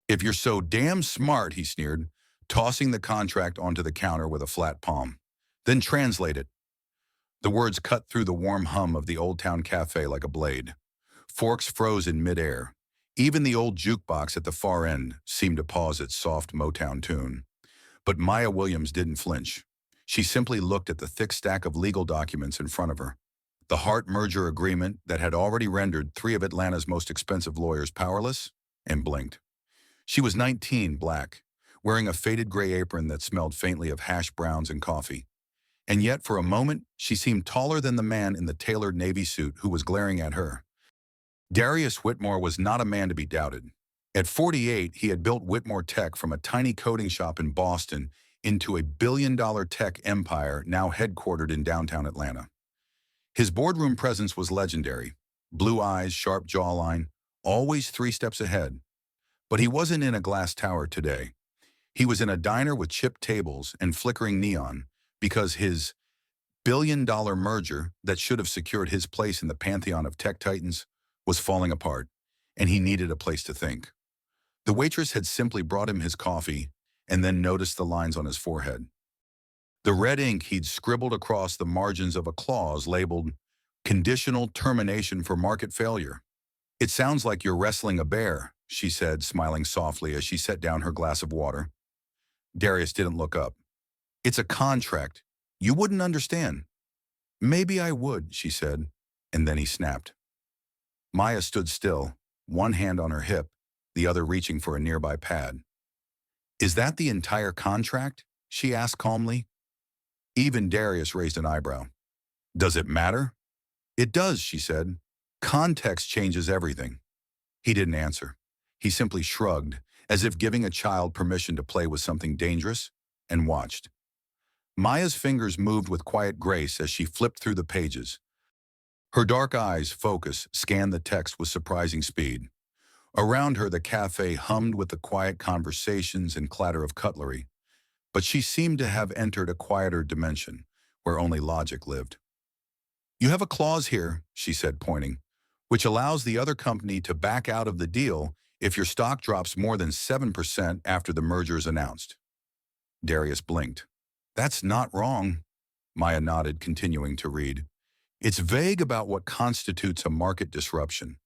If you're so damn smart, he sneered, tossing the contract onto the counter with a flat palm. Then translate it. The words cut through the warm hum of the Oldtown Café like a blade. Forks froze in midair. Even the old jukebox at the far end seemed to pause its soft Motown tune. But Maya Williams didn't flinch. She simply looked at the thick stack of legal documents in front of her. The Hart merger agreement that had already rendered three of Atlanta's most expensive lawyers powerless, and blinked. She was 19, black, wearing a faded gray apron that smelled faintly of hash browns and coffee. And yet, for a moment, she seemed taller than the man in the tailored navy suit who was glaring at her. Darius Whitmore was not a man to be doubted. At 48, he had built Whitmore Tech from a tiny coding shop in Boston into a billion-dollar tech empire now headquartered in downtown Atlanta. His boardroom presence was legendary. Blue eyes, sharp jawline, always 3 steps ahead. But he wasn't in a glass tower today. He was in a diner with chipped tables and flickering neon because his billion-dollar merger that should have secured his place in the pantheon of tech titans was falling apart, and he needed a place to think. The waitress had simply brought him his coffee and then noticed the lines on his forehead. The red ink he'd scribbled across the margins of a clause labeled "Conditional Termination for Market Failure." "It sounds like you're wrestling a bear," she said, smiling softly as she set down her glass of water. Darius didn't look up. "It's a contract. You wouldn't understand." "Maybe I would," she said, and then he snapped. Maya stood still, one hand on her hip, the other reaching for a nearby pad. "Is that the entire contract?" she asked calmly. Even Darius raised an eyebrow. "Does it matter?" "It does," she said. "Context changes everything." He didn't answer. He simply shrugged, as if giving a child permission to play with something dangerous, and watched. Maya's fingers moved with quiet grace as she flipped through the pages. Her dark eyes, focused, scanned the text with surprising speed. Around her, the cafe hummed with the quiet conversations and clatter of cutlery, but she seemed to have entered a quieter dimension, where only logic lived. "You have a clause here," she said, pointing, "which allows the other company to back out of the deal if your stock drops more than 7% after the merger is announced." Darius blinked. "That's not wrong." Maya nodded, continuing to read. "It's vague about what constitutes a market disruption.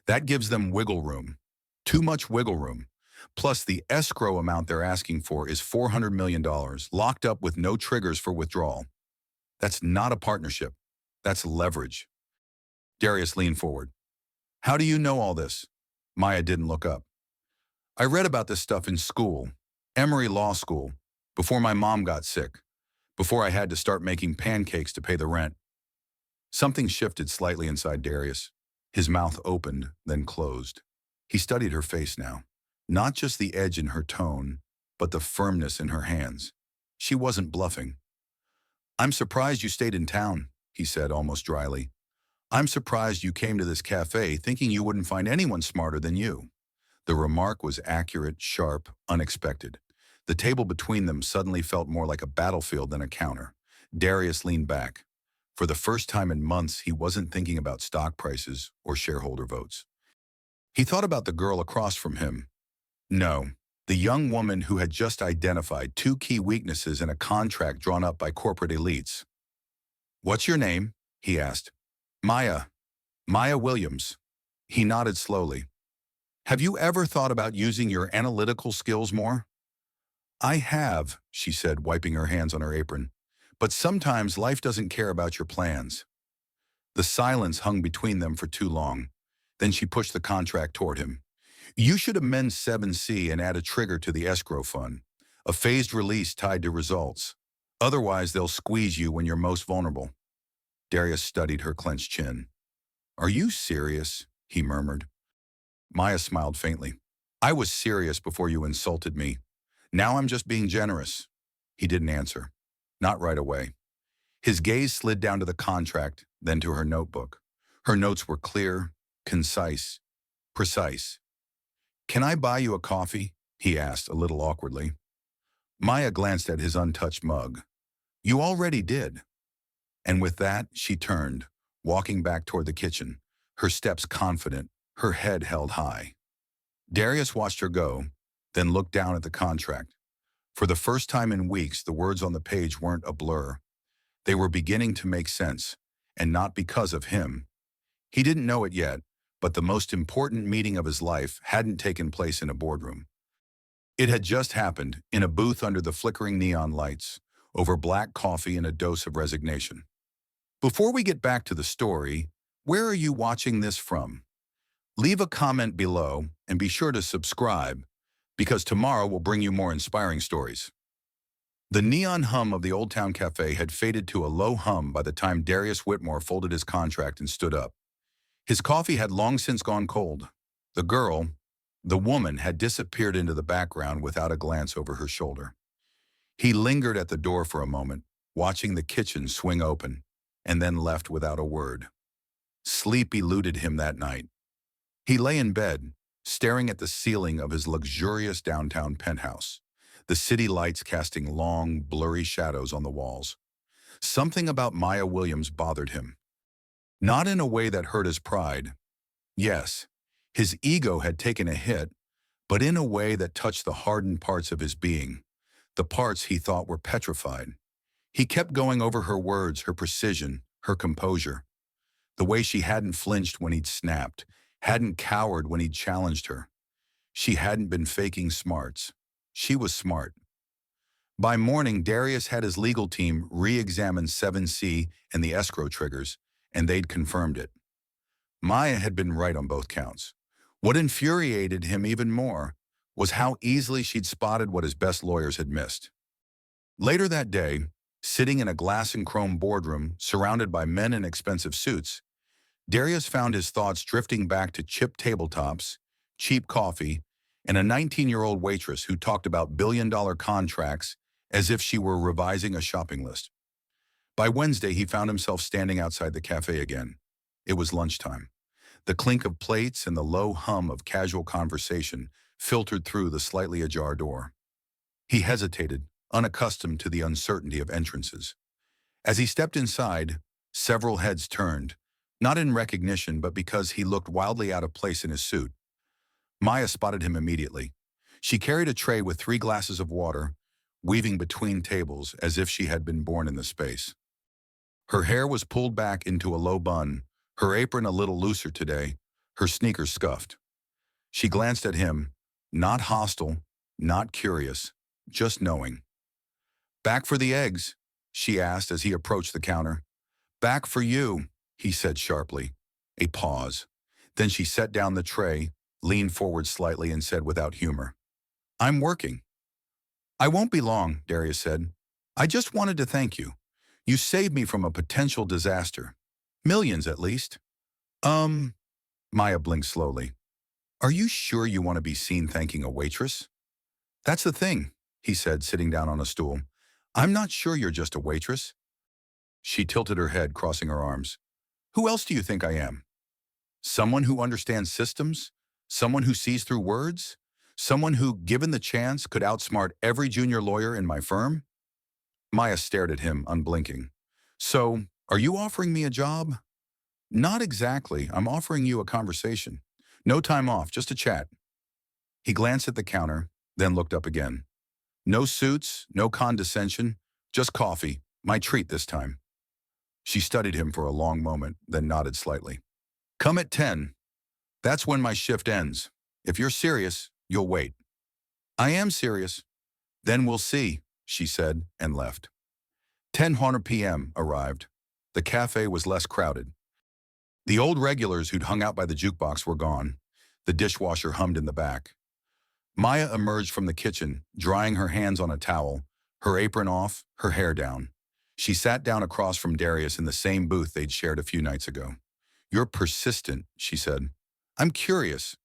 That gives them wiggle room. Too much wiggle room. Plus, the escrow amount they're asking for is $400 million, locked up with no triggers for withdrawal. That's not a partnership. That's leverage." Darius leaned forward. "How do you know all this?" Maya didn't look up. "I read about this stuff in school, Emory Law School, before my mom got sick, before I had to start making pancakes to pay the rent." Something shifted slightly inside Darius. His mouth opened, then closed. He studied her face now. Not just the edge in her tone, but the firmness in her hands. She wasn't bluffing. "I'm surprised you stayed in town," he said almost dryly. "I'm surprised you came to this cafe thinking you wouldn't find anyone smarter than you." The remark was accurate, sharp, unexpected. The table between them suddenly felt more like a battlefield than a counter. Darius leaned back. For the first time in months, he wasn't thinking about stock prices or shareholder votes. He thought about the girl across from him. No, the young woman who had just identified 2 key weaknesses in a contract drawn up by corporate elites. "What's your name?" he asked. "Maya. Maya Williams." He nodded slowly. "Have you ever thought about using your analytical skills more?" "I have," she said, wiping her hands on her apron. "But sometimes life doesn't care about your plans." The silence hung between them for too long. Then she pushed the contract toward him. "You should amend 7C and add a trigger to the escrow fund, a phased release tied to results. Otherwise, they'll squeeze you when you're most vulnerable." Darius studied her clenched chin. "Are you serious?" he murmured. Maya smiled faintly. "I was serious before you insulted me. Now I'm just being generous." He didn't answer. Not right away. His gaze slid down to the contract, then to her notebook. Her notes were clear, concise, precise. "Can I buy you a coffee?" he asked, a little awkwardly. Maya glanced at his untouched mug. "You already did." And with that, she turned, walking back toward the kitchen, her steps confident, her head held high. Darius watched her go, then looked down at the contract. For the first time in weeks, the words on the page weren't a blur. They were beginning to make sense, and not because of him. He didn't know it yet, but the most important meeting of his life hadn't taken place in a boardroom. It had just happened in a booth under the flickering neon lights, over black coffee and a dose of resignation. Before we get back to the story, where are you watching this from? Leave a comment below and be sure to subscribe, because tomorrow will bring you more inspiring stories. The neon hum of the Oldtown Café had faded to a low hum by the time Darius Whitmore folded his contract and stood up. His coffee had long since gone cold. The girl, the woman, had disappeared into the background without a glance over her shoulder. He lingered at the door for a moment, watching the kitchen swing open, and then left without a word. Sleep eluded him that night. He lay in bed, staring at the ceiling of his luxurious downtown penthouse, the city lights casting long, blurry shadows on the walls. Something about Maya Williams bothered him. Not in a way that hurt his pride. Yes, his ego had taken a hit, but in a way that touched the hardened parts of his being, the parts he thought were petrified. He kept going over her words, her precision, her composure. The way she hadn't flinched when he'd snapped, hadn't cowered when he'd challenged her. She hadn't been faking smarts. She was smart. By morning, Darius had his legal team re-examine 7C and the escrow triggers, and they'd confirmed it. Maya had been right on both counts. What infuriated him even more was how easily she'd spotted what his best lawyers had missed. Later that day, sitting in a glass and chrome boardroom surrounded by men in expensive suits, Darius found his thoughts drifting back to chipped tabletops, cheap coffee, and a 19-year-old waitress who talked about billion-dollar contracts as if she were revising a shopping list. By Wednesday, he found himself standing outside the cafe again. It was lunchtime. The clink of plates and the low hum of casual conversation filtered through the slightly ajar door. He hesitated, unaccustomed to the uncertainty of entrances. As he stepped inside, several heads turned, not in recognition but because he looked wildly out of place in his suit. Maya spotted him immediately. She carried a tray with 3 glasses of water, weaving between tables as if she had been born in the space. Her hair was pulled back into a low bun, her apron a little looser today, her sneakers scuffed. She glanced at him, not hostile, not curious, just knowing. "Back for the eggs?" she asked as he approached the counter. "Back for you," he said sharply. A pause. Then she set down the tray, leaned forward slightly and said without humor, "I'm working." "I won't be long," Darius said. "I just wanted to thank you. You saved me from a potential disaster. Millions, at least." Maya blinked slowly. "Are you sure you want to be seen thanking a waitress?" "That's the thing," he said, sitting down on a stool. "I'm not sure you're just a waitress." She tilted her head, crossing her arms. "Who else do you think I am? Someone who understands systems? Someone who sees through words? Someone who, given the chance, could outsmart every junior lawyer in my firm?" Maya stared at him, unblinking. "So, are you offering me a job?" "Not exactly. I'm offering you a conversation. No time off, just a chat." He glanced at the counter, then looked up again. "No suits, no condescension, just coffee. My treat this time." She studied him for a long moment, then nodded slightly. "Come at 10. That's when my shift ends. If you're serious, you'll wait." "I am serious." "Then we'll see," she said, and left. 10:00 p.m. arrived. The cafe was less crowded. The old regulars who'd hung out by the jukebox were gone. The dishwasher hummed in the back. Maya emerged from the kitchen, drying her hands on a towel, her apron off, her hair down. She sat down across from Darius in the same booth they'd shared a few nights ago. "You're persistent," she said. "I'm curious.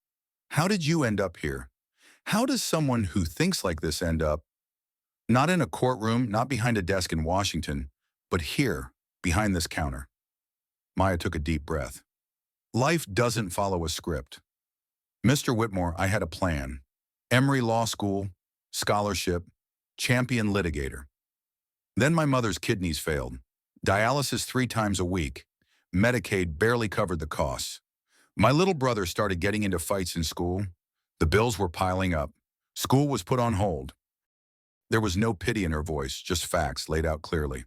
How did you end up here? How does someone who thinks like this end up? Not in a courtroom, not behind a desk in Washington, but here, behind this counter." Maya took a deep breath. "Life doesn't follow a script. Mr. Whitmore, I had a plan. Emory Law School, scholarship, champion litigator. Then my mother's kidneys failed. Dialysis 3 times a week. Medicaid barely covered the costs. My little brother started getting into fights in school. The bills were piling up. School was put on hold. There was no pity in her voice, just facts laid out clearly.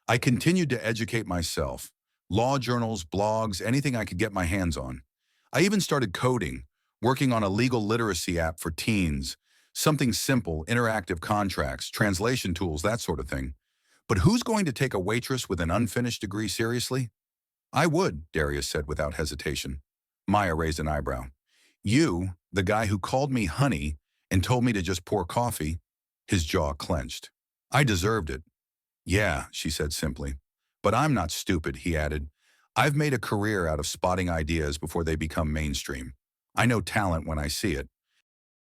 I continued to educate myself. Law journals, blogs, anything I could get my hands on. I even started coding, working on a legal literacy app for teens. Something simple, interactive contracts, translation tools, that sort of thing. But who's going to take a waitress with an unfinished degree seriously? I would, Darius said without hesitation. Maya raised an eyebrow. You, the guy who called me honey and told me to just pour coffee, his jaw clenched. I deserved it. Yeah, she said simply. But I'm not stupid, he added. I've made a career out of spotting ideas before they become mainstream. I know talent when I see it.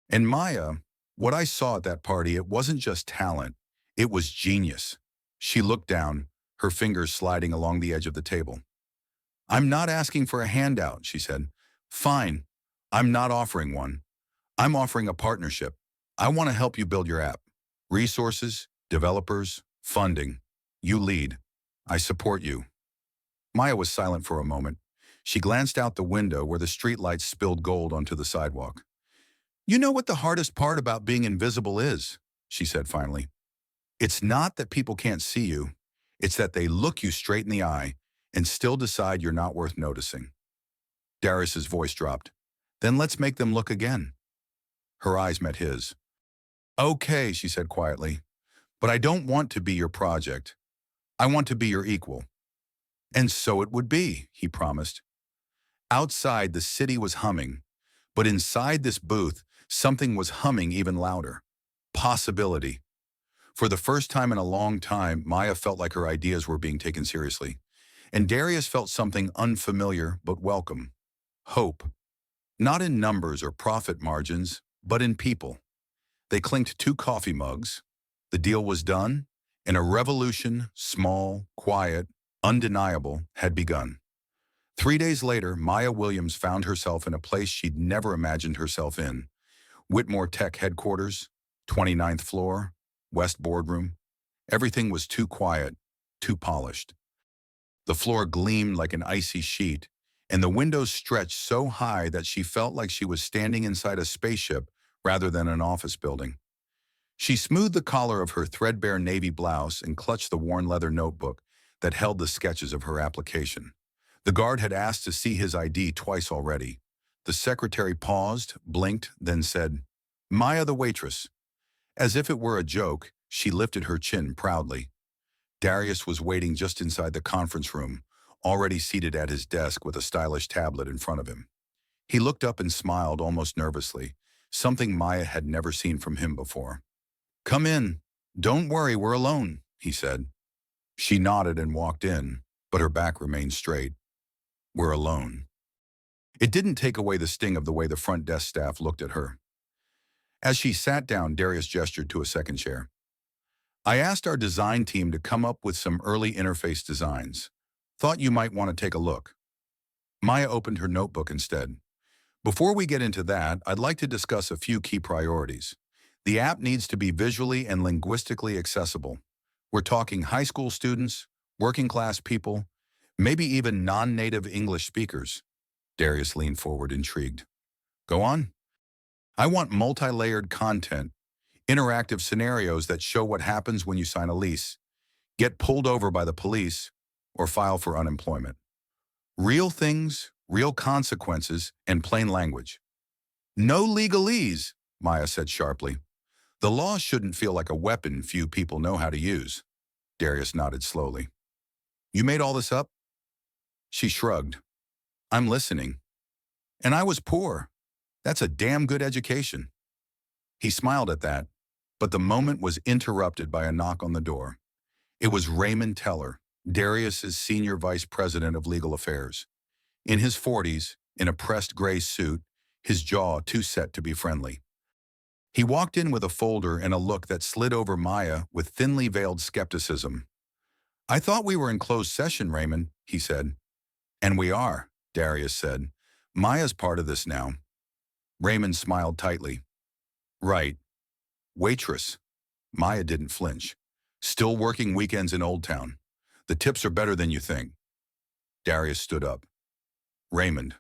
And Maya, what I saw at that party, it wasn't just talent. It was genius. She looked down, her fingers sliding along the edge of the table. I'm not asking for a handout, she said. Fine. I'm not offering one. I'm offering a partnership. I want to help you build your app. Resources, developers, funding. You lead. I support you. Maya was silent for a moment. She glanced out the window where the streetlights spilled gold onto the sidewalk. You know what the hardest part about being invisible is, she said finally. It's not that people can't see you. It's that they look you straight in the eye and still decide you're not worth noticing. Darius's voice dropped. Then let's make them look again. Her eyes met his. Okay, she said quietly, but I don't want to be your project. I want to be your equal. And so it would be, he promised. Outside, the city was humming, but inside this booth, something was humming even louder. Possibility. For the first time in a long time, Maya felt like her ideas were being taken seriously. And Darius felt something unfamiliar but welcome. Hope. Not in numbers or profit margins, but in people. They clinked 2 coffee mugs. The deal was done, and a revolution, small, quiet, undeniable, had begun. 3 days later, Maya Williams found herself in a place she'd never imagined herself in. Whitmore Tech headquarters, 29th floor, West Boardroom. Everything was too quiet, too polished. The floor gleamed like an icy sheet, and the windows stretched so high that she felt like she was standing inside a spaceship rather than an office building. She smoothed the collar of her threadbare navy blouse and clutched the worn leather notebook that held the sketches of her application. The guard had asked to see his ID twice already. The secretary paused, blinked, then said, Maya the waitress. As if it were a joke, she lifted her chin proudly. Darius was waiting just inside the conference room, already seated at his desk with a stylish tablet in front of him. He looked up and smiled almost nervously, something Maya had never seen from him before. Come in. Don't worry, we're alone, he said. She nodded and walked in, but her back remained straight. We're alone. It didn't take away the sting of the way the front desk staff looked at her. As she sat down, Darius gestured to a second chair. I asked our design team to come up with some early interface designs. Thought you might want to take a look. Maya opened her notebook instead. Before we get into that, I'd like to discuss a few key priorities. The app needs to be visually and linguistically accessible. We're talking high school students, working class people, maybe even non-native English speakers. Darius leaned forward, intrigued. Go on. I want multi-layered content, interactive scenarios that show what happens when you sign a lease, get pulled over by the police, or file for unemployment. Real things, real consequences, and plain language. No legalese, Maya said sharply. The law shouldn't feel like a weapon few people know how to use. Darius nodded slowly. You made all this up? She shrugged. I'm listening. And I was poor. That's a damn good education. He smiled at that, but the moment was interrupted by a knock on the door. It was Raymond Teller, Darius's senior vice president of legal affairs. In his 40s, in a pressed gray suit, his jaw too set to be friendly. He walked in with a folder and a look that slid over Maya with thinly veiled skepticism. I thought we were in closed session, Raymond, he said. And we are, Darius said. Maya's part of this now. Raymond smiled tightly. Right. Waitress. Maya didn't flinch. Still working weekends in Oldtown. The tips are better than you think. Darius stood up. Raymond.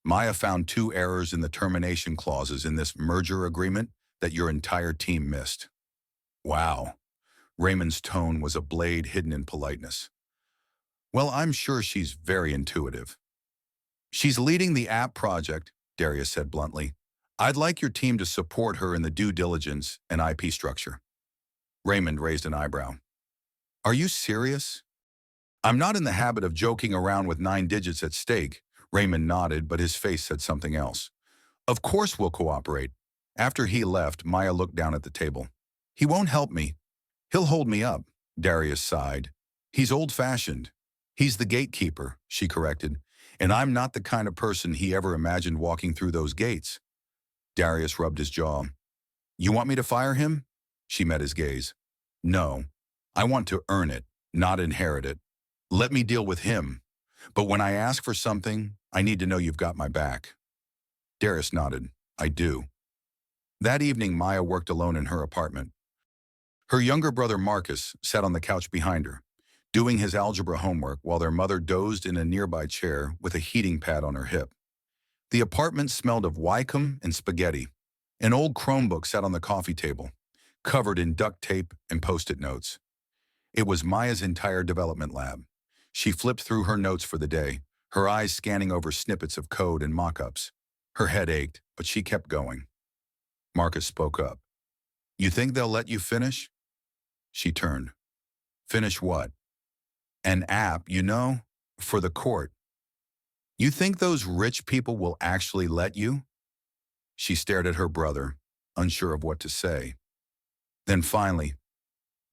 Maya found 2 errors in the termination clauses in this merger agreement that your entire team missed. Wow. Raymond's tone was a blade hidden in politeness. Well, I'm sure she's very intuitive. She's leading the app project, Darius said bluntly. I'd like your team to support her in the due diligence and IP structure. Raymond raised an eyebrow. Are you serious? I'm not in the habit of joking around with 9 digits at stake. Raymond nodded, but his face said something else. Of course we'll cooperate. After he left, Maya looked down at the table. He won't help me. He'll hold me up, Darius sighed. He's old-fashioned. He's the gatekeeper, she corrected, and I'm not the kind of person he ever imagined walking through those gates. Darius rubbed his jaw. You want me to fire him? She met his gaze. No, I want to earn it, not inherit it. Let me deal with him. But when I ask for something, I need to know you've got my back. Darius nodded. I do. That evening, Maya worked alone in her apartment. Her younger brother Marcus sat on the couch behind her, doing his algebra homework while their mother dozed in a nearby chair with a heating pad on her hip. The apartment smelled of Wycombe and spaghetti. An old Chromebook sat on the coffee table, covered in duct tape and Post-it notes. It was Maya's entire development lab. She flipped through her notes for the day, her eyes scanning over snippets of code and mock-ups. Her head ached, but she kept going. Marcus spoke up. You think they'll let you finish? She turned. Finish what? An app, you know, for the court. You think those rich people will actually let you? She stared at her brother, unsure of what to say. Then finally,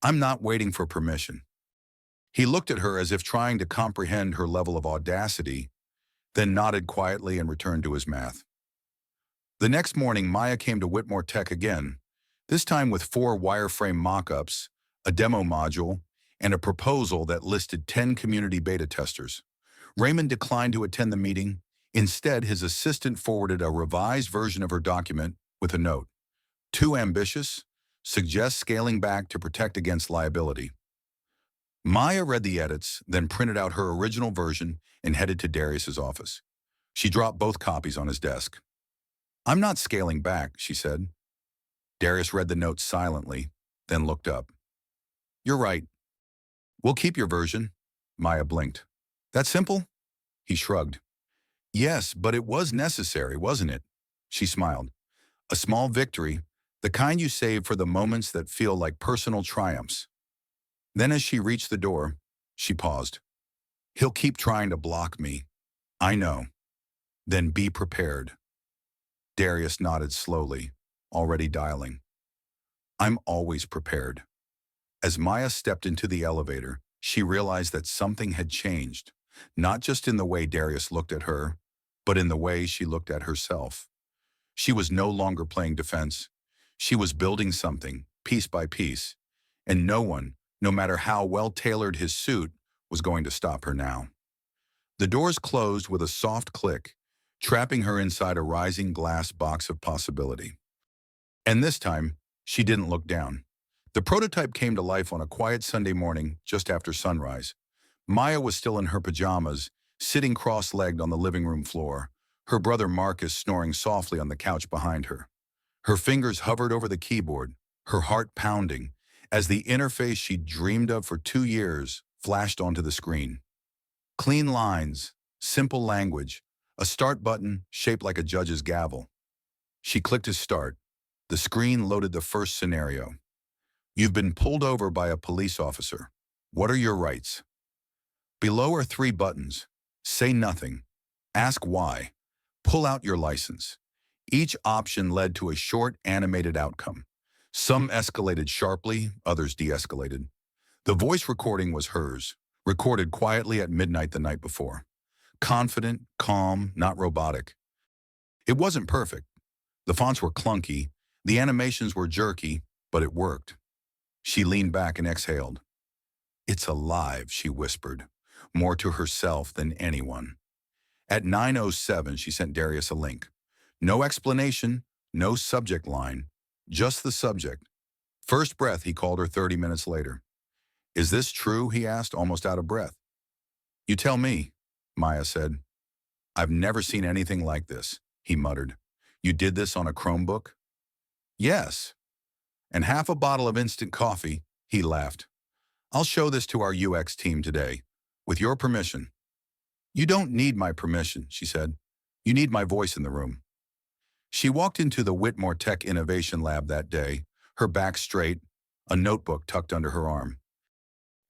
I'm not waiting for permission. He looked at her as if trying to comprehend her level of audacity, then nodded quietly and returned to his math. The next morning, Maya came to Whitmore Tech again, this time with 4 wireframe mock-ups, a demo module, and a proposal that listed 10 community beta testers. Raymond declined to attend the meeting. Instead, his assistant forwarded a revised version of her document with a note. Too ambitious? Suggests scaling back to protect against liability. Maya read the edits, then printed out her original version and headed to Darius's office. She dropped both copies on his desk. I'm not scaling back, she said. Darius read the note silently, then looked up. You're right. We'll keep your version. Maya blinked. That simple? He shrugged. Yes, but it was necessary, wasn't it? She smiled. A small victory, the kind you save for the moments that feel like personal triumphs. Then as she reached the door, she paused. He'll keep trying to block me. I know. Then be prepared. Darius nodded slowly, already dialing. I'm always prepared. As Maya stepped into the elevator, she realized that something had changed, not just in the way Darius looked at her, but in the way she looked at herself. She was no longer playing defense. She was building something, piece by piece, and no one, no matter how well-tailored his suit, was going to stop her now. The doors closed with a soft click, trapping her inside a rising glass box of possibility. And this time, she didn't look down. The prototype came to life on a quiet Sunday morning just after sunrise. Maya was still in her pajamas, sitting cross-legged on the living room floor, her brother Marcus snoring softly on the couch behind her. Her fingers hovered over the keyboard, her heart pounding, as the interface she'd dreamed of for 2 years flashed onto the screen. Clean lines, simple language, a start button shaped like a judge's gavel. She clicked to start. The screen loaded the first scenario. You've been pulled over by a police officer. What are your rights? Below are 3 buttons. Say nothing. Ask why. Pull out your license. Each option led to a short animated outcome. Some escalated sharply, others de-escalated. The voice recording was hers, recorded quietly at midnight the night before. Confident, calm, not robotic. It wasn't perfect. The fonts were clunky, the animations were jerky, but it worked. She leaned back and exhaled. It's alive, she whispered, more to herself than anyone. At 9:07, she sent Darius a link. No explanation, no subject line, just the subject. First breath, he called her 30 minutes later. Is this true, he asked, almost out of breath. You tell me, Maya said. I've never seen anything like this, he muttered. You did this on a Chromebook? Yes, and half a bottle of instant coffee, he laughed. I'll show this to our UX team today, with your permission. You don't need my permission, she said. You need my voice in the room. She walked into the Whitmore Tech Innovation Lab that day, her back straight, a notebook tucked under her arm.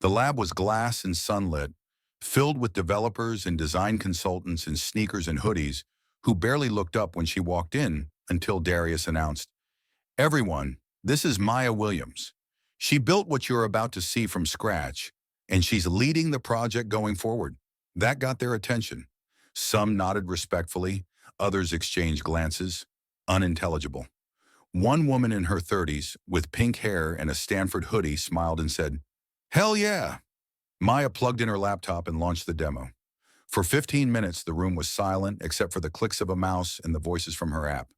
The lab was glass and sunlit, filled with developers and design consultants in sneakers and hoodies who barely looked up when she walked in until Darius announced, Everyone, this is Maya Williams. She built what you're about to see from scratch, and she's leading the project going forward. That got their attention. Some nodded respectfully, others exchanged glances, unintelligible. One woman in her 30s, with pink hair and a Stanford hoodie, smiled and said, Hell yeah! Maya plugged in her laptop and launched the demo. For 15 minutes, the room was silent except for the clicks of a mouse and the voices from her app.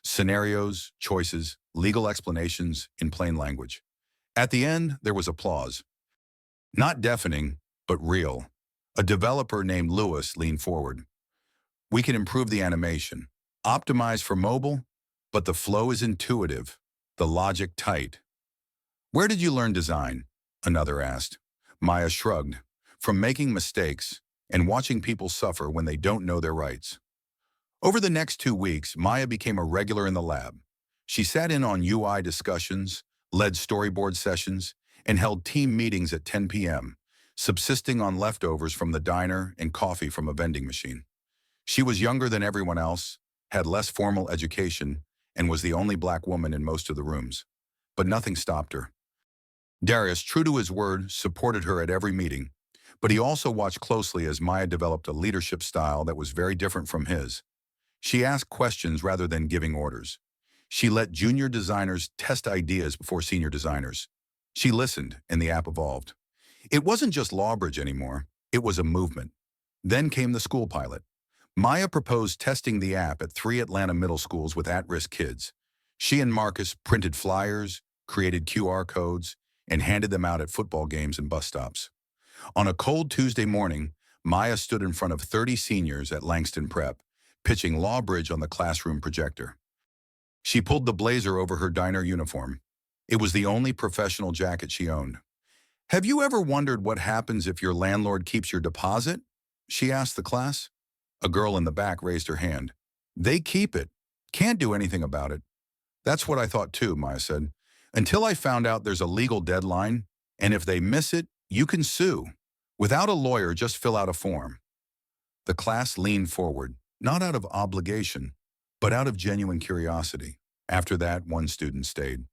Scenarios, choices, legal explanations in plain language. At the end, there was applause. Not deafening, but real. A developer named Lewis leaned forward. We can improve the animation, optimize for mobile, but the flow is intuitive, the logic tight. Where did you learn design? Another asked. Maya shrugged. From making mistakes and watching people suffer when they don't know their rights. Over the next 2 weeks, Maya became a regular in the lab. She sat in on UI discussions, led storyboard sessions, and held team meetings at 10 p.m., subsisting on leftovers from the diner and coffee from a vending machine. She was younger than everyone else, had less formal education, and was the only black woman in most of the rooms. But nothing stopped her. Darius, true to his word, supported her at every meeting, but he also watched closely as Maya developed a leadership style that was very different from his. She asked questions rather than giving orders. She let junior designers test ideas before senior designers. She listened, and the app evolved. It wasn't just Lawbridge anymore. It was a movement. Then came the school pilot. Maya proposed testing the app at 3 Atlanta middle schools with at-risk kids. She and Marcus printed flyers, created QR codes, and handed them out at football games and bus stops. On a cold Tuesday morning, Maya stood in front of 30 seniors at Langston Prep, pitching Lawbridge on the classroom projector. She pulled the blazer over her diner uniform. It was the only professional jacket she owned. Have you ever wondered what happens if your landlord keeps your deposit? She asked the class. A girl in the back raised her hand. They keep it. Can't do anything about it. That's what I thought too, Maya said. Until I found out there's a legal deadline, and if they miss it, you can sue. Without a lawyer, just fill out a form. The class leaned forward, not out of obligation, but out of genuine curiosity. After that, one student stayed.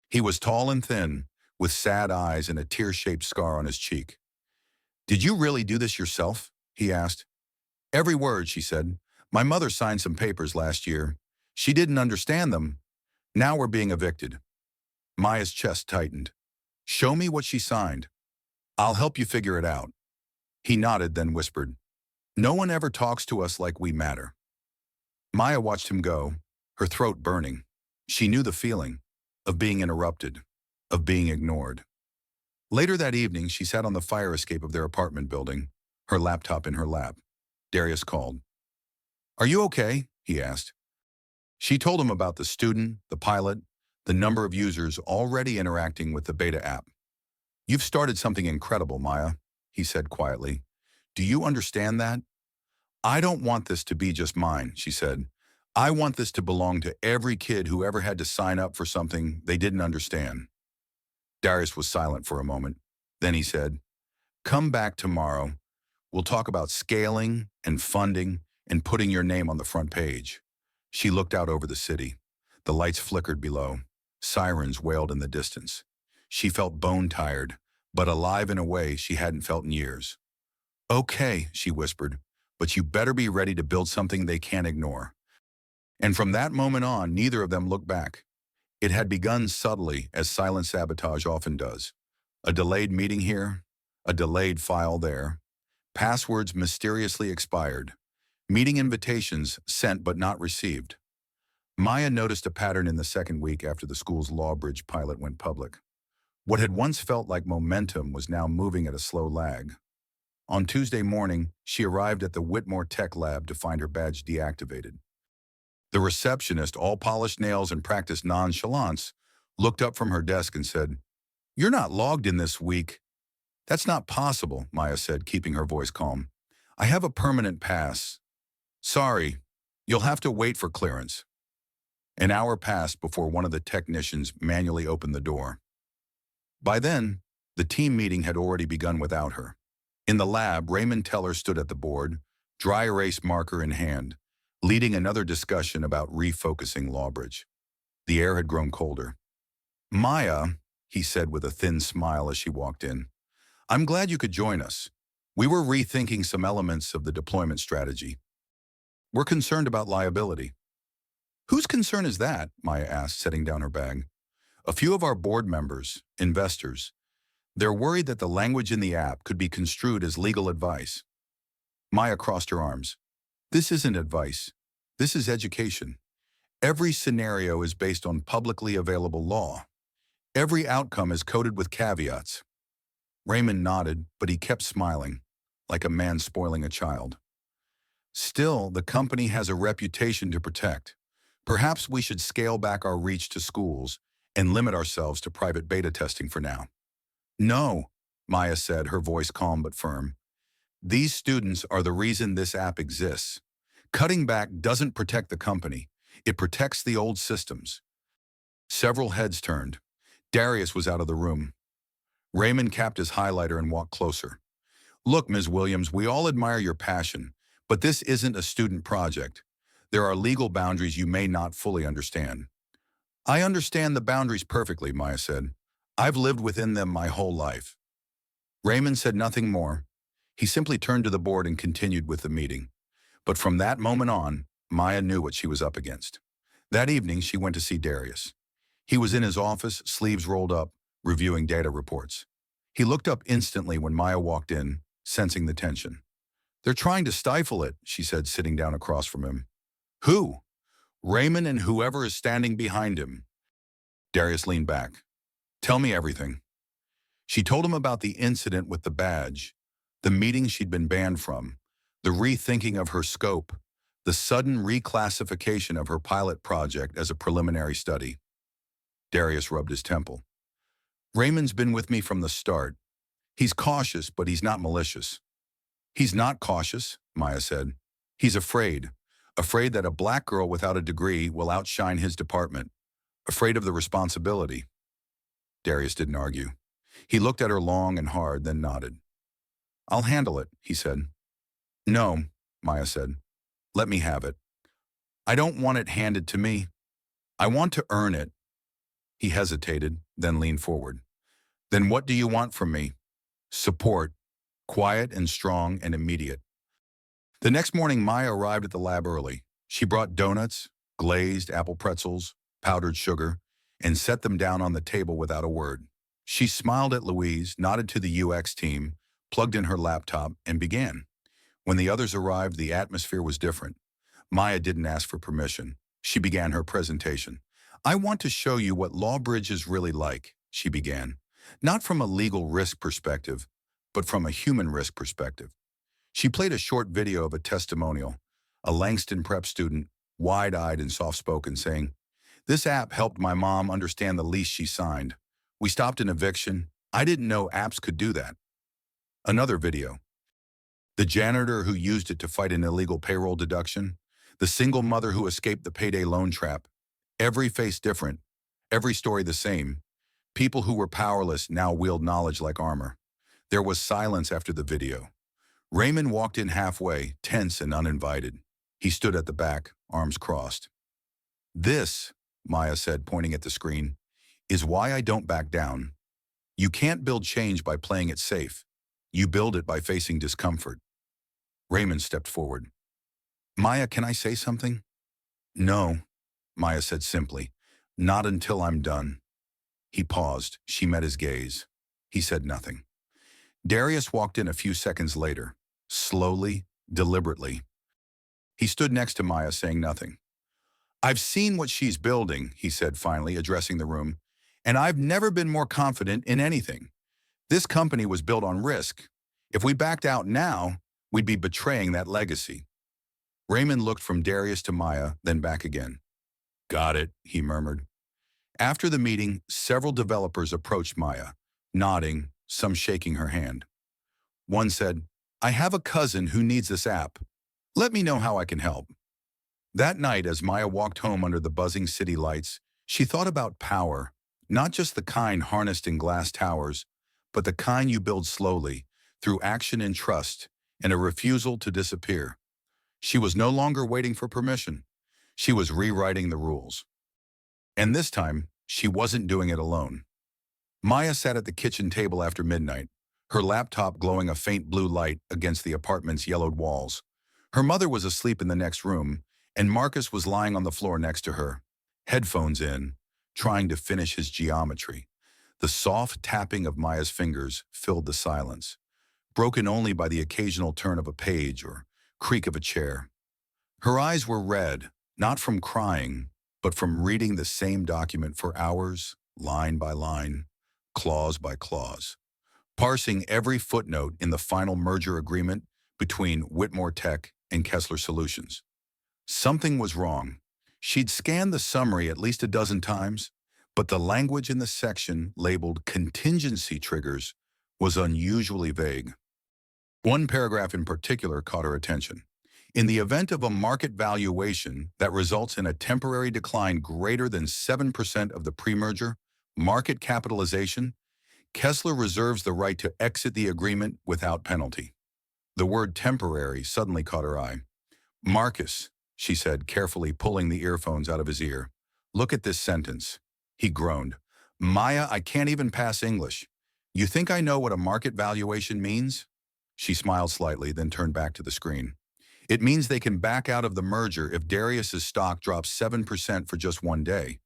He was tall and thin, with sad eyes and a tear-shaped scar on his cheek. Did you really do this yourself? He asked. Every word, she said. My mother signed some papers last year. She didn't understand them. Now we're being evicted. Maya's chest tightened. Show me what she signed. I'll help you figure it out. He nodded, then whispered, No one ever talks to us like we matter. Maya watched him go, her throat burning. She knew the feeling of being interrupted, of being ignored. Later that evening, she sat on the fire escape of their apartment building, her laptop in her lap. Darius called. Are you okay? He asked. She told him about the student, the pilot, the number of users already interacting with the beta app. You've started something incredible, Maya, he said quietly. Do you understand that? I don't want this to be just mine, she said. I want this to belong to every kid who ever had to sign up for something they didn't understand. Darius was silent for a moment. Then he said, Come back tomorrow. We'll talk about scaling and funding and putting your name on the front page. She looked out over the city. The lights flickered below. Sirens wailed in the distance. She felt bone-tired, but alive in a way she hadn't felt in years. Okay, she whispered, but you better be ready to build something they can't ignore. And from that moment on, neither of them looked back. It had begun subtly, as silent sabotage often does. A delayed meeting here, a delayed file there. Passwords mysteriously expired. Meeting invitations sent but not received. Maya noticed a pattern in the second week after the school's Lawbridge pilot went public. What had once felt like momentum was now moving at a slow lag. On Tuesday morning, she arrived at the Whitmore Tech Lab to find her badge deactivated. The receptionist, all polished nails and practiced nonchalance, looked up from her desk and said, "You're not logged in this week." "That's not possible," Maya said, keeping her voice calm. "I have a permanent pass." "Sorry, you'll have to wait for clearance." An hour passed before one of the technicians manually opened the door. By then, the team meeting had already begun without her. In the lab, Raymond Teller stood at the board, dry erase marker in hand, leading another discussion about refocusing Lawbridge. The air had grown colder. "Maya," he said with a thin smile as she walked in, "I'm glad you could join us. We were rethinking some elements of the deployment strategy. We're concerned about liability." "Whose concern is that?" Maya asked, setting down her bag. "A few of our board members, investors. They're worried that the language in the app could be construed as legal advice." Maya crossed her arms. "This isn't advice. This is education. Every scenario is based on publicly available law. Every outcome is coded with caveats." Raymond nodded, but he kept smiling, like a man spoiling a child. "Still, the company has a reputation to protect. Perhaps we should scale back our reach to schools and limit ourselves to private beta testing for now." "No," Maya said, her voice calm but firm. "These students are the reason this app exists. Cutting back doesn't protect the company. It protects the old systems." Several heads turned. Darius was out of the room. Raymond capped his highlighter and walked closer. "Look, Ms. Williams, we all admire your passion, but this isn't a student project. There are legal boundaries you may not fully understand." "I understand the boundaries perfectly," Maya said. "I've lived within them my whole life." Raymond said nothing more. He simply turned to the board and continued with the meeting. But from that moment on, Maya knew what she was up against. That evening, she went to see Darius. He was in his office, sleeves rolled up, reviewing data reports. He looked up instantly when Maya walked in, sensing the tension. "They're trying to stifle it," she said, sitting down across from him. "Who?" "Raymond and whoever is standing behind him." Darius leaned back. "Tell me everything." She told him about the incident with the badge, the meeting she'd been banned from, the rethinking of her scope, the sudden reclassification of her pilot project as a preliminary study. Darius rubbed his temple. "Raymond's been with me from the start. He's cautious, but he's not malicious." "He's not cautious," Maya said. "He's afraid. Afraid that a black girl without a degree will outshine his department. Afraid of the responsibility." Darius didn't argue. He looked at her long and hard, then nodded. "I'll handle it," he said. "No," Maya said. "Let me have it. I don't want it handed to me. I want to earn it." He hesitated, then leaned forward. "Then what do you want from me?" "Support. Quiet and strong and immediate." The next morning, Maya arrived at the lab early. She brought donuts, glazed apple pretzels, powdered sugar, and set them down on the table without a word. She smiled at Louise, nodded to the UX team, plugged in her laptop, and began. When the others arrived, the atmosphere was different. Maya didn't ask for permission. She began her presentation. "I want to show you what Lawbridge is really like," she began. "Not from a legal risk perspective, but from a human risk perspective." She played a short video of a testimonial, a Langston Prep student, wide-eyed and soft-spoken, saying, "This app helped my mom understand the lease she signed. We stopped an eviction. I didn't know apps could do that." Another video. The janitor who used it to fight an illegal payroll deduction. The single mother who escaped the payday loan trap. Every face different. Every story the same. People who were powerless now wield knowledge like armor. There was silence after the video. Raymond walked in halfway, tense and uninvited. He stood at the back, arms crossed. "This," Maya said, pointing at the screen, "is why I don't back down. You can't build change by playing it safe. You build it by facing discomfort." Raymond stepped forward. "Maya, can I say something?" "No," Maya said simply. "Not until I'm done." He paused. She met his gaze. He said nothing. Darius walked in a few seconds later, slowly, deliberately. He stood next to Maya, saying nothing. "I've seen what she's building," he said finally, addressing the room, "and I've never been more confident in anything. This company was built on risk. If we backed out now, we'd be betraying that legacy." Raymond looked from Darius to Maya, then back again. Got it, he murmured. After the meeting, several developers approached Maya, nodding, some shaking her hand. One said, I have a cousin who needs this app. Let me know how I can help. That night, as Maya walked home under the buzzing city lights, she thought about power, not just the kind harnessed in glass towers, but the kind you build slowly, through action and trust, and a refusal to disappear. She was no longer waiting for permission. She was rewriting the rules. And this time, she wasn't doing it alone. Maya sat at the kitchen table after midnight, her laptop glowing a faint blue light against the apartment's yellowed walls. Her mother was asleep in the next room, and Marcus was lying on the floor next to her, headphones in, trying to finish his geometry. The soft tapping of Maya's fingers filled the silence, broken only by the occasional turn of a page or creak of a chair. Her eyes were red, not from crying, but from reading the same document for hours, line by line, clause by clause, parsing every footnote in the final merger agreement between Whitmore Tech and Kessler Solutions. Something was wrong. She'd scanned the summary at least a dozen times, but the language in the section labeled contingency triggers was unusually vague. One paragraph in particular caught her attention. In the event of a market valuation that results in a temporary decline greater than 7% of the pre-merger market capitalization, Kessler reserves the right to exit the agreement without penalty. The word temporary suddenly caught her eye. Marcus, she said, carefully pulling the earphones out of his ear. Look at this sentence. He groaned. Maya, I can't even pass English. You think I know what a market valuation means? She smiled slightly, then turned back to the screen. It means they can back out of the merger if Darius's stock drops 7% for just one day.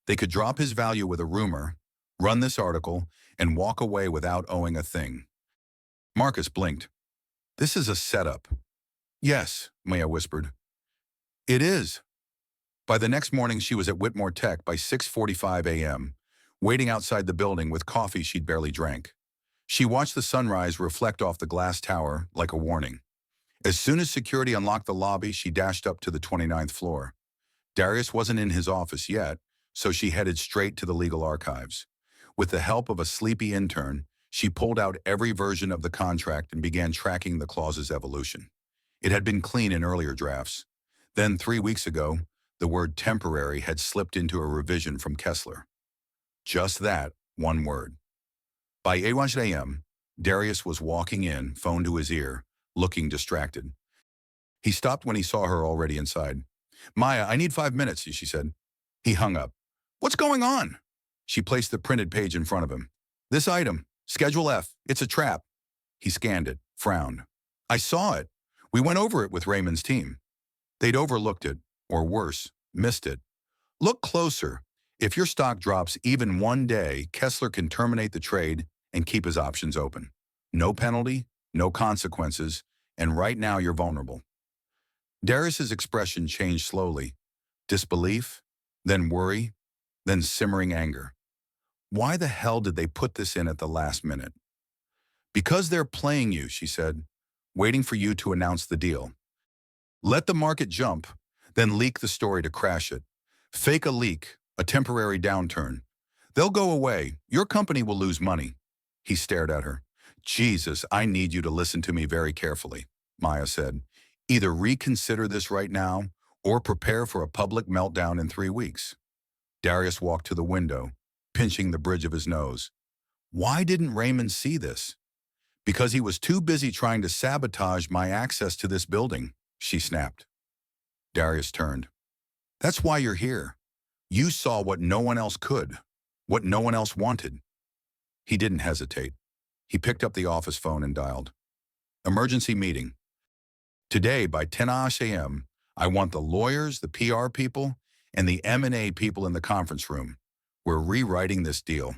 They could drop his value with a rumor, run this article, and walk away without owing a thing. Marcus blinked. This is a setup. Yes, Maya whispered. It is. By the next morning, she was at Whitmore Tech by 6:45 a.m., waiting outside the building with coffee she'd barely drank. She watched the sunrise reflect off the glass tower like a warning. As soon as security unlocked the lobby, she dashed up to the 29th floor. Darius wasn't in his office yet, so she headed straight to the legal archives. With the help of a sleepy intern, she pulled out every version of the contract and began tracking the clause's evolution. It had been clean in earlier drafts. Then 3 weeks ago, the word temporary had slipped into a revision from Kessler. Just that, one word. By 8 a.m., Darius was walking in, phone to his ear, looking distracted. He stopped when he saw her already inside. Maya, I need 5 minutes, she said. He hung up. What's going on? She placed the printed page in front of him. This item, Schedule F, it's a trap. He scanned it, frowned. I saw it. We went over it with Raymond's team. They'd overlooked it, or worse, missed it. Look closer. If your stock drops even one day, Kessler can terminate the trade and keep his options open. No penalty, no consequences, and right now you're vulnerable. Darius's expression changed slowly. Disbelief, then worry, then simmering anger. Why the hell did they put this in at the last minute? Because they're playing you, she said, waiting for you to announce the deal. Let the market jump, then leak the story to crash it. Fake a leak, a temporary downturn. They'll go away. Your company will lose money. He stared at her. Jesus, I need you to listen to me very carefully, Maya said. Either reconsider this right now or prepare for a public meltdown in 3 weeks. Darius walked to the window, pinching the bridge of his nose. Why didn't Raymond see this? Because he was too busy trying to sabotage my access to this building, she snapped. Darius turned. That's why you're here. You saw what no one else could, what no one else wanted. He didn't hesitate. He picked up the office phone and dialed. Emergency meeting. Today, by 10 a.m., I want the lawyers, the PR people, and the M&A people in the conference room. We're rewriting this deal.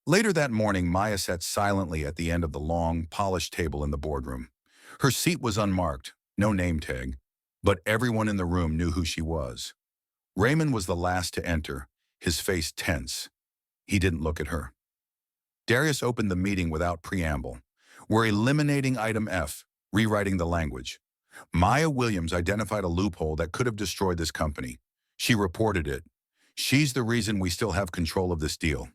Later that morning, Maya sat silently at the end of the long, polished table in the boardroom. Her seat was unmarked, no name tag, but everyone in the room knew who she was. Raymond was the last to enter, his face tense. He didn't look at her. Darius opened the meeting without preamble. We're eliminating item F, rewriting the language. Maya Williams identified a loophole that could have destroyed this company. She reported it. She's the reason we still have control of this deal.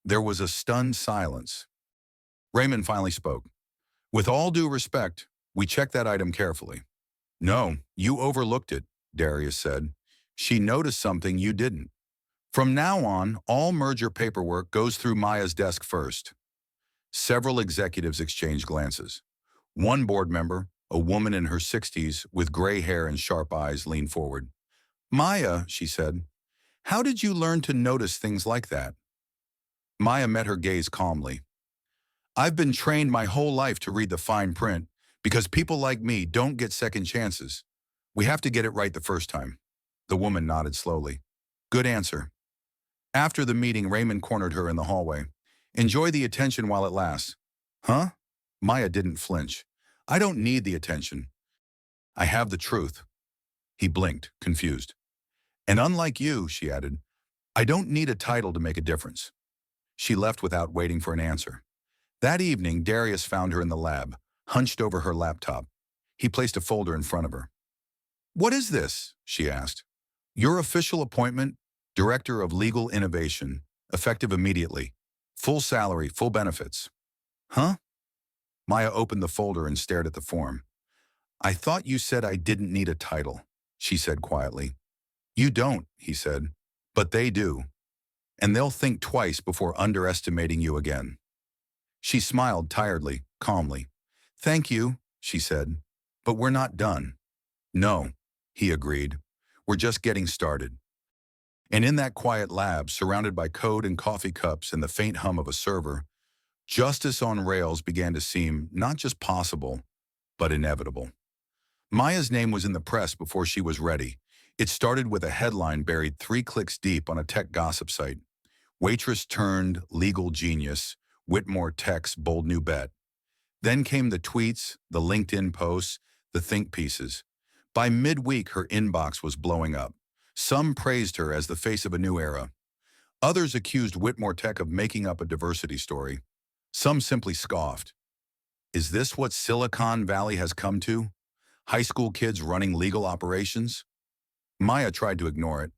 There was a stunned silence. Raymond finally spoke. With all due respect, we checked that item carefully. No, you overlooked it, Darius said. She noticed something you didn't. From now on, all merger paperwork goes through Maya's desk first. Several executives exchanged glances. One board member, a woman in her 60s with gray hair and sharp eyes, leaned forward. Maya, she said, how did you learn to notice things like that? Maya met her gaze calmly. I've been trained my whole life to read the fine print because people like me don't get second chances. We have to get it right the first time. The woman nodded slowly. Good answer. After the meeting, Raymond cornered her in the hallway. Enjoy the attention while it lasts. Huh? Maya didn't flinch. I don't need the attention. I have the truth. He blinked, confused. And unlike you, she added, I don't need a title to make a difference. She left without waiting for an answer. That evening, Darius found her in the lab, hunched over her laptop. He placed a folder in front of her. What is this? She asked. Your official appointment, Director of Legal Innovation, effective immediately. Full salary, full benefits. Huh? Maya opened the folder and stared at the form. I thought you said I didn't need a title, she said quietly. You don't, he said, but they do. And they'll think twice before underestimating you again. She smiled tiredly, calmly. Thank you, she said, but we're not done. No, he agreed. We're just getting started. And in that quiet lab, surrounded by code and coffee cups and the faint hum of a server, justice on rails began to seem not just possible, but inevitable. Maya's name was in the press before she was ready. It started with a headline buried 3 clicks deep on a tech gossip site. Waitress turned legal genius, Whitmore Tech's bold new bet. Then came the tweets, the LinkedIn posts, the think pieces. By midweek, her inbox was blowing up. Some praised her as the face of a new era. Others accused Whitmore Tech of making up a diversity story. Some simply scoffed. Is this what Silicon Valley has come to? High school kids running legal operations? Maya tried to ignore it.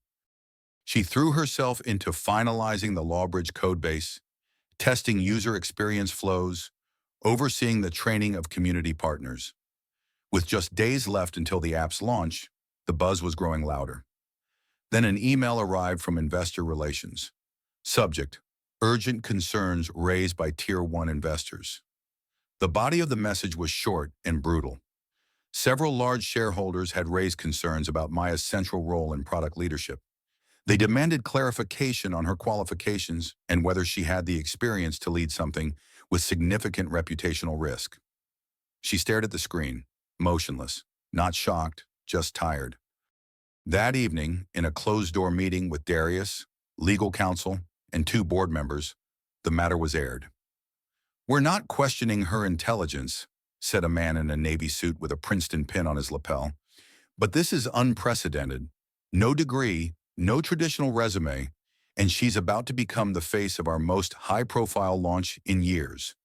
She threw herself into finalizing the Lawbridge codebase, testing user experience flows, overseeing the training of community partners. With just days left until the app's launch, the buzz was growing louder. Then an email arrived from investor relations. Subject: urgent concerns raised by Tier 1 investors. The body of the message was short and brutal. Several large shareholders had raised concerns about Maya's central role in product leadership. They demanded clarification on her qualifications and whether she had the experience to lead something with significant reputational risk. She stared at the screen, motionless, not shocked, just tired. That evening, in a closed-door meeting with Darius, legal counsel, and 2 board members, the matter was aired. We're not questioning her intelligence, said a man in a navy suit with a Princeton pin on his lapel. But this is unprecedented. No degree, no traditional resume, and she's about to become the face of our most high-profile launch in years.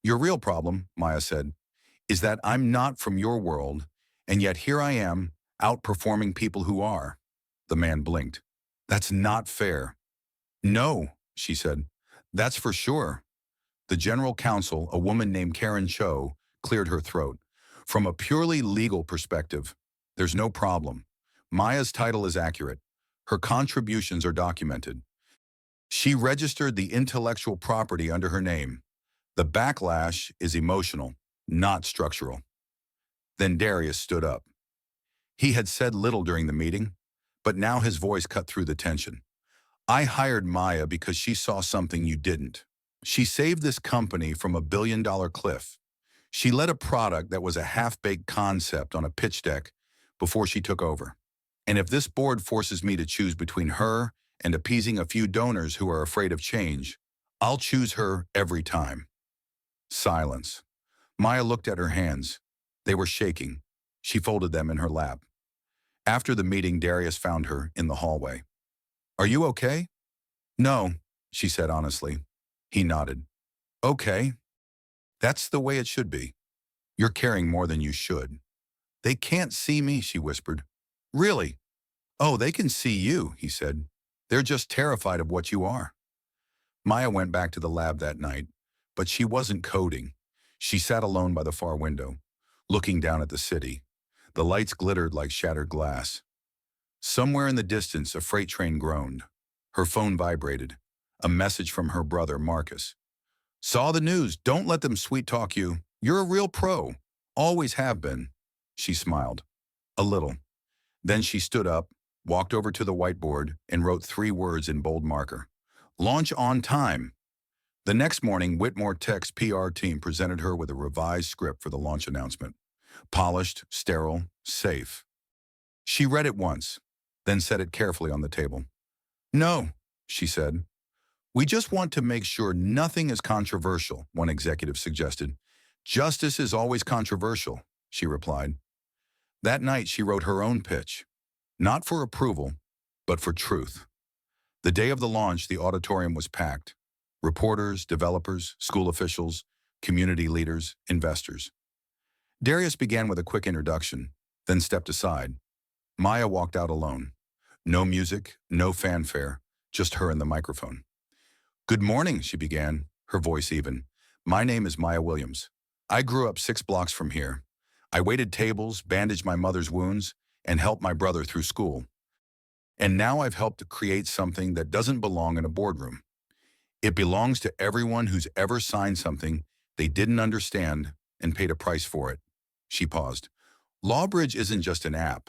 Your real problem, Maya said, is that I'm not from your world, and yet here I am, outperforming people who are. The man blinked. That's not fair. No, she said. That's for sure. The general counsel, a woman named Karen Cho, cleared her throat. From a purely legal perspective, there's no problem. Maya's title is accurate. Her contributions are documented. She registered the intellectual property under her name. The backlash is emotional, not structural. Then Darius stood up. He had said little during the meeting, but now his voice cut through the tension. I hired Maya because she saw something you didn't. She saved this company from a billion-dollar cliff. She led a product that was a half-baked concept on a pitch deck before she took over. And if this board forces me to choose between her and appeasing a few donors who are afraid of change, I'll choose her every time. Silence. Maya looked at her hands. They were shaking. She folded them in her lap. After the meeting, Darius found her in the hallway. Are you okay? No, she said honestly. He nodded. Okay. That's the way it should be. You're caring more than you should. They can't see me, she whispered. Really? Oh, they can see you, he said. They're just terrified of what you are. Maya went back to the lab that night, but she wasn't coding. She sat alone by the far window, looking down at the city. The lights glittered like shattered glass. Somewhere in the distance, a freight train groaned. Her phone vibrated. A message from her brother, Marcus. Saw the news. Don't let them sweet-talk you. You're a real pro. Always have been. She smiled. A little. Then she stood up, walked over to the whiteboard, and wrote 3 words in bold marker. Launch on time. The next morning, Whitmore Tech's PR team presented her with a revised script for the launch announcement. Polished, sterile, safe. She read it once, then set it carefully on the table. No, she said. We just want to make sure nothing is controversial, one executive suggested. Justice is always controversial, she replied. That night, she wrote her own pitch. Not for approval, but for truth. The day of the launch, the auditorium was packed. Reporters, developers, school officials, community leaders, investors. Darius began with a quick introduction, then stepped aside. Maya walked out alone. No music, no fanfare, just her and the microphone. Good morning, she began, her voice even. My name is Maya Williams. I grew up 6 blocks from here. I waited tables, bandaged my mother's wounds, and helped my brother through school. And now I've helped to create something that doesn't belong in a boardroom. It belongs to everyone who's ever signed something they didn't understand and paid a price for it. She paused. Lawbridge isn't just an app.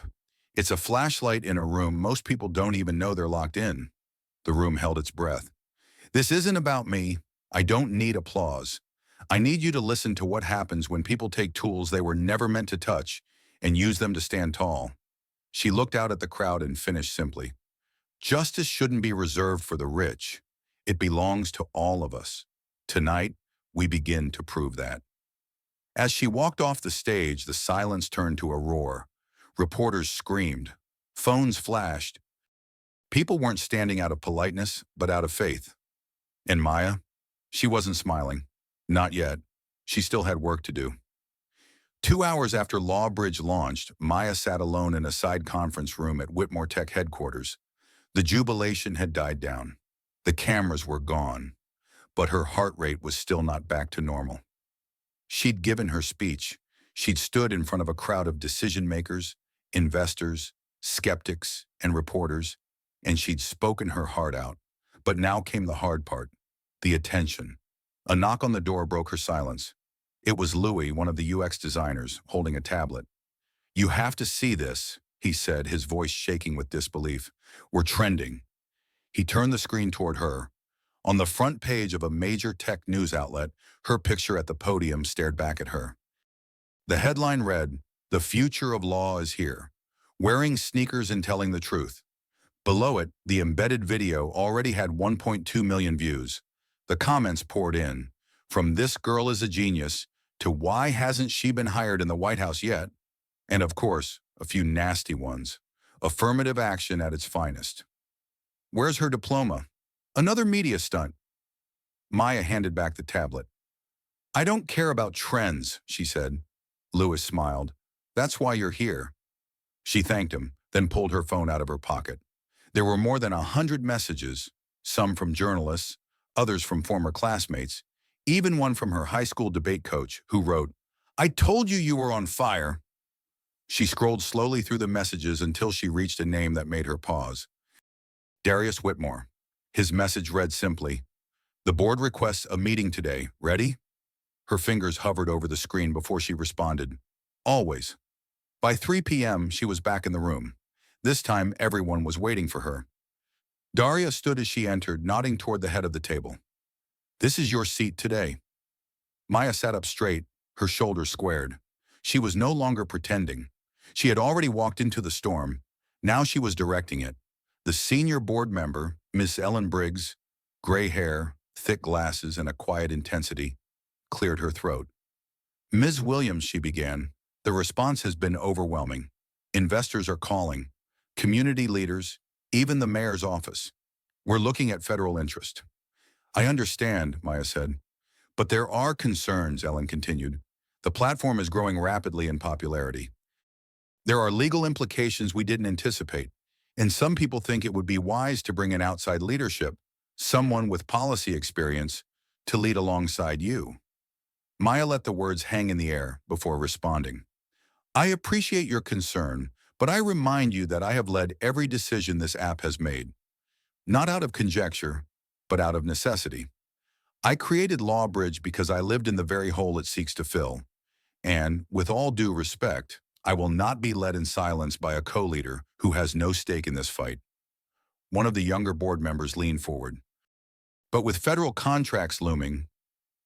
It's a flashlight in a room most people don't even know they're locked in. The room held its breath. This isn't about me. I don't need applause. I need you to listen to what happens when people take tools they were never meant to touch and use them to stand tall. She looked out at the crowd and finished simply. Justice shouldn't be reserved for the rich. It belongs to all of us. Tonight, we begin to prove that. As she walked off the stage, the silence turned to a roar. Reporters screamed. Phones flashed. People weren't standing out of politeness, but out of faith. And Maya? She wasn't smiling. Not yet. She still had work to do. 2 hours after Lawbridge launched, Maya sat alone in a side conference room at Whitmore Tech headquarters. The jubilation had died down. The cameras were gone, but her heart rate was still not back to normal. She'd given her speech. She'd stood in front of a crowd of decision-makers, investors, skeptics, and reporters, and she'd spoken her heart out. But now came the hard part, the attention. A knock on the door broke her silence. It was Louis, one of the UX designers, holding a tablet. You have to see this, he said, his voice shaking with disbelief. We're trending. He turned the screen toward her. On the front page of a major tech news outlet, her picture at the podium stared back at her. The headline read, The future of law is here. Wearing sneakers and telling the truth. Below it, the embedded video already had 1.2 million views. The comments poured in, from this girl is a genius to why hasn't she been hired in the White House yet? And of course, a few nasty ones. Affirmative action at its finest. Where's her diploma? Another media stunt. Maya handed back the tablet. I don't care about trends, she said. Louis smiled. That's why you're here. She thanked him, then pulled her phone out of her pocket. There were more than 100 messages, some from journalists, others from former classmates, even one from her high school debate coach, who wrote, I told you you were on fire. She scrolled slowly through the messages until she reached a name that made her pause. Darius Whitmore. His message read simply, The board requests a meeting today. Ready? Her fingers hovered over the screen before she responded. Always. By 3 p.m., she was back in the room. This time, everyone was waiting for her. Daria stood as she entered, nodding toward the head of the table. This is your seat today. Maya sat up straight, her shoulders squared. She was no longer pretending. She had already walked into the storm. Now she was directing it. The senior board member, Miss Ellen Briggs, gray hair, thick glasses, and a quiet intensity, cleared her throat. Ms. Williams, she began, the response has been overwhelming. Investors are calling. Community leaders, even the mayor's office. We're looking at federal interest. I understand, Maya said. But there are concerns, Ellen continued. The platform is growing rapidly in popularity. There are legal implications we didn't anticipate, and some people think it would be wise to bring in outside leadership, someone with policy experience, to lead alongside you. Maya let the words hang in the air before responding. I appreciate your concern, but I remind you that I have led every decision this app has made, not out of conjecture, but out of necessity. I created Lawbridge because I lived in the very hole it seeks to fill, and, with all due respect, I will not be led in silence by a co-leader who has no stake in this fight. One of the younger board members leaned forward. But with federal contracts looming,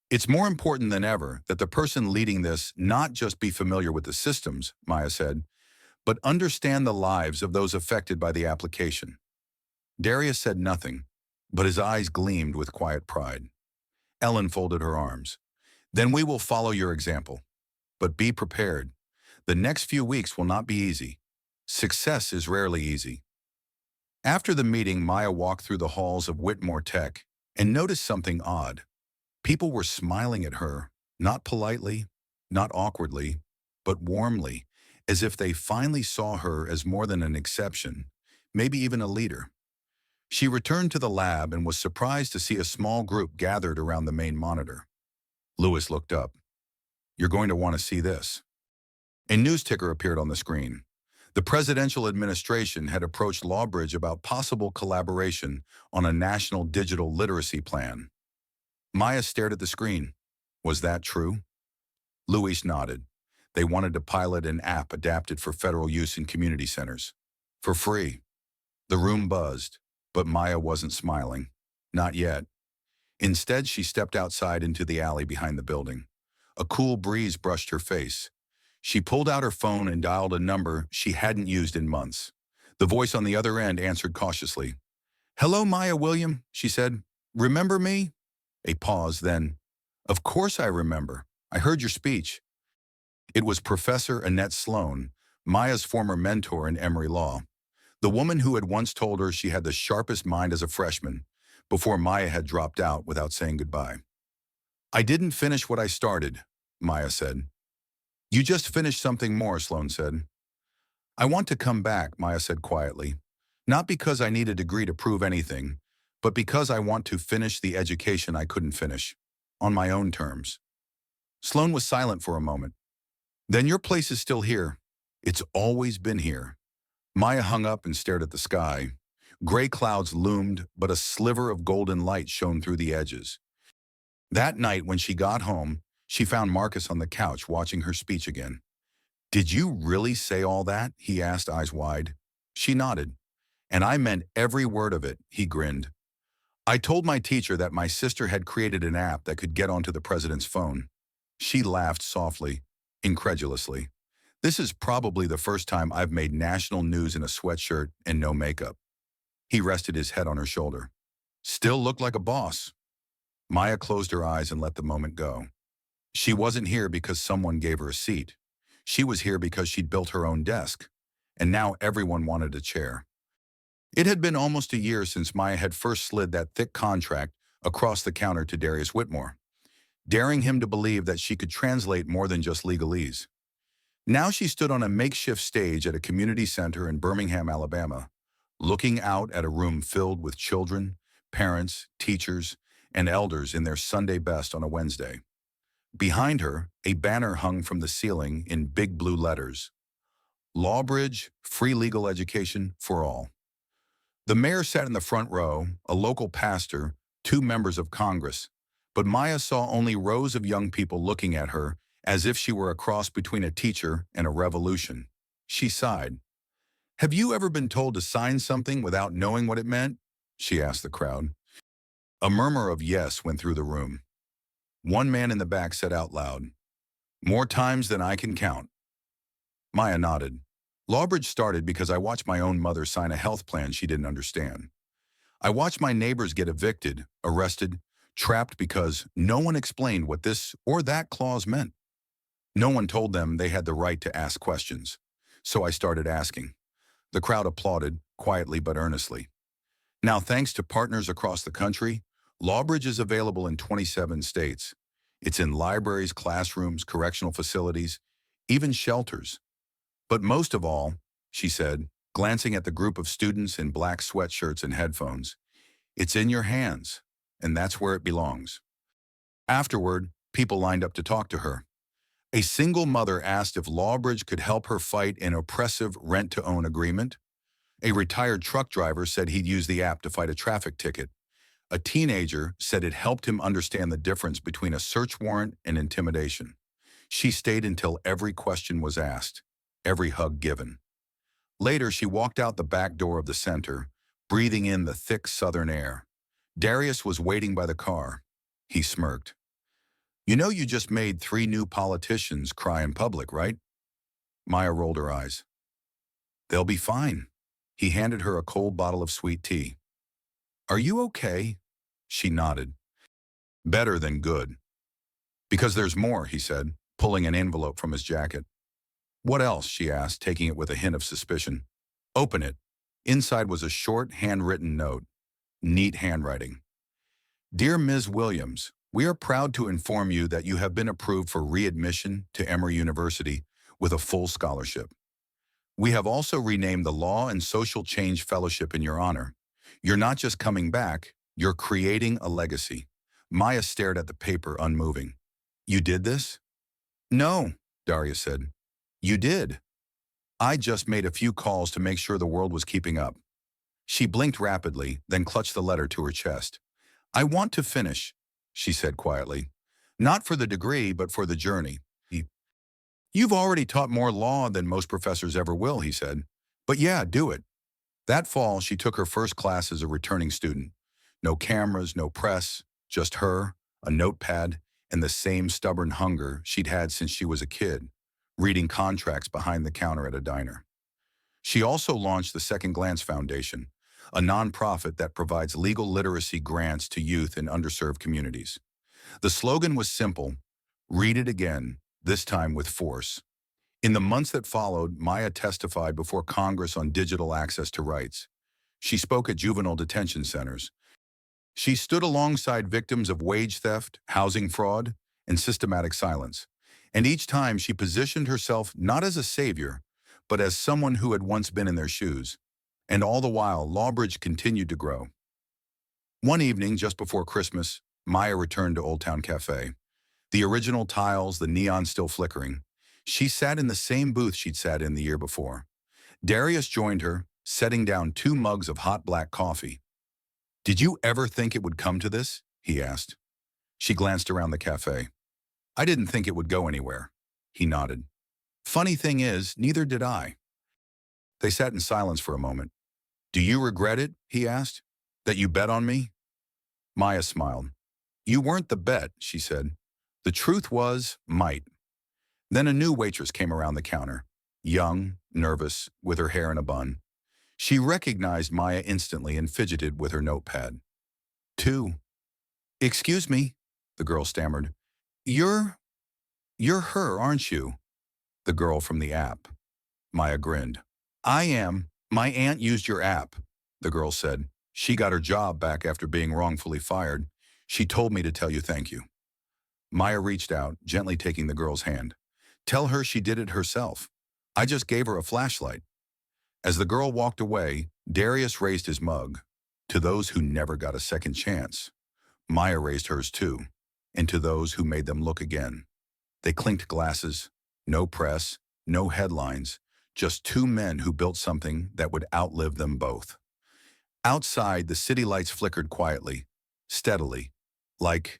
it's more important than ever that the person leading this not just be familiar with the systems, Maya said, but understand the lives of those affected by the application. Darius said nothing, but his eyes gleamed with quiet pride. Ellen folded her arms. Then we will follow your example. But be prepared. The next few weeks will not be easy. Success is rarely easy. After the meeting, Maya walked through the halls of Whitmore Tech and noticed something odd. People were smiling at her, not politely, not awkwardly, but warmly, as if they finally saw her as more than an exception, maybe even a leader. She returned to the lab and was surprised to see a small group gathered around the main monitor. Lewis looked up. You're going to want to see this. A news ticker appeared on the screen. The presidential administration had approached Lawbridge about possible collaboration on a national digital literacy plan. Maya stared at the screen. Was that true? Luis nodded. They wanted to pilot an app adapted for federal use in community centers. For free. The room buzzed, but Maya wasn't smiling. Not yet. Instead, she stepped outside into the alley behind the building. A cool breeze brushed her face. She pulled out her phone and dialed a number she hadn't used in months. The voice on the other end answered cautiously. Hello, Maya William, she said. Remember me? A pause, then. Of course I remember. I heard your speech. It was Professor Annette Sloan, Maya's former mentor in Emory Law, the woman who had once told her she had the sharpest mind as a freshman, before Maya had dropped out without saying goodbye. I didn't finish what I started, Maya said. You just finished something more, Sloan said. I want to come back, Maya said quietly. Not because I need a degree to prove anything, but because I want to finish the education I couldn't finish, on my own terms. Sloan was silent for a moment. Then your place is still here. It's always been here. Maya hung up and stared at the sky. Gray clouds loomed, but a sliver of golden light shone through the edges. That night, when she got home, she found Marcus on the couch watching her speech again. Did you really say all that? He asked, eyes wide. She nodded. And I meant every word of it, he grinned. I told my teacher that my sister had created an app that could get onto the president's phone. She laughed softly, incredulously. This is probably the first time I've made national news in a sweatshirt and no makeup. He rested his head on her shoulder. Still looked like a boss. Maya closed her eyes and let the moment go. She wasn't here because someone gave her a seat. She was here because she'd built her own desk, and now everyone wanted a chair. It had been almost a year since Maya had first slid that thick contract across the counter to Darius Whitmore, daring him to believe that she could translate more than just legalese. Now she stood on a makeshift stage at a community center in Birmingham, Alabama, looking out at a room filled with children, parents, teachers, and elders in their Sunday best on a Wednesday. Behind her, a banner hung from the ceiling in big blue letters. Lawbridge, free legal education for all. The mayor sat in the front row, a local pastor, 2 members of Congress, but Maya saw only rows of young people looking at her as if she were a cross between a teacher and a revolution. She sighed. Have you ever been told to sign something without knowing what it meant? She asked the crowd. A murmur of yes went through the room. One man in the back said out loud, More times than I can count. Maya nodded. Lawbridge started because I watched my own mother sign a health plan she didn't understand. I watched my neighbors get evicted, arrested, trapped because no one explained what this or that clause meant. No one told them they had the right to ask questions. So I started asking. The crowd applauded, quietly but earnestly. Now, thanks to partners across the country, Lawbridge is available in 27 states. It's in libraries, classrooms, correctional facilities, even shelters. But most of all, she said, glancing at the group of students in black sweatshirts and headphones, it's in your hands, and that's where it belongs. Afterward, people lined up to talk to her. A single mother asked if Lawbridge could help her fight an oppressive rent-to-own agreement. A retired truck driver said he'd use the app to fight a traffic ticket. A teenager said it helped him understand the difference between a search warrant and intimidation. She stayed until every question was asked, every hug given. Later, she walked out the back door of the center, breathing in the thick southern air. Darius was waiting by the car. He smirked. You know you just made 3 new politicians cry in public, right? Maya rolled her eyes. They'll be fine. He handed her a cold bottle of sweet tea. Are you okay? She nodded. Better than good. Because there's more, he said, pulling an envelope from his jacket. What else? She asked, taking it with a hint of suspicion. Open it. Inside was a short, handwritten note. Neat handwriting. Dear Ms. Williams, we are proud to inform you that you have been approved for readmission to Emory University with a full scholarship. We have also renamed the Law and Social Change Fellowship in your honor. You're not just coming back, you're creating a legacy. Maya stared at the paper, unmoving. You did this? No, Daria said. You did. I just made a few calls to make sure the world was keeping up. She blinked rapidly, then clutched the letter to her chest. I want to finish, she said quietly. Not for the degree, but for the journey. You've already taught more law than most professors ever will, he said. But yeah, do it. That fall, she took her first class as a returning student. No cameras, no press, just her, a notepad, and the same stubborn hunger she'd had since she was a kid, reading contracts behind the counter at a diner. She also launched the Second Glance Foundation, a nonprofit that provides legal literacy grants to youth in underserved communities. The slogan was simple, read it again, this time with force. In the months that followed, Maya testified before Congress on digital access to rights. She spoke at juvenile detention centers. She stood alongside victims of wage theft, housing fraud, and systematic silence. And each time she positioned herself not as a savior, but as someone who had once been in their shoes. And all the while, Lawbridge continued to grow. One evening, just before Christmas, Maya returned to Oldtown Café. The original tiles, the neon still flickering. She sat in the same booth she'd sat in the year before. Darius joined her, setting down 2 mugs of hot black coffee. Did you ever think it would come to this? He asked. She glanced around the cafe. I didn't think it would go anywhere. He nodded. Funny thing is, neither did I. They sat in silence for a moment. Do you regret it? He asked. That you bet on me? Maya smiled. You weren't the bet, she said. The truth was, might. Then a new waitress came around the counter, young, nervous, with her hair in a bun. She recognized Maya instantly and fidgeted with her notepad. 2. Excuse me, the girl stammered. You're her, aren't you? The girl from the app. Maya grinned. I am. My aunt used your app, the girl said. She got her job back after being wrongfully fired. She told me to tell you thank you. Maya reached out, gently taking the girl's hand. Tell her she did it herself. I just gave her a flashlight. As the girl walked away, Darius raised his mug. To those who never got a second chance. Maya raised hers too, and to those who made them look again. They clinked glasses. No press, no headlines, just 2 men who built something that would outlive them both. Outside, the city lights flickered quietly, steadily, like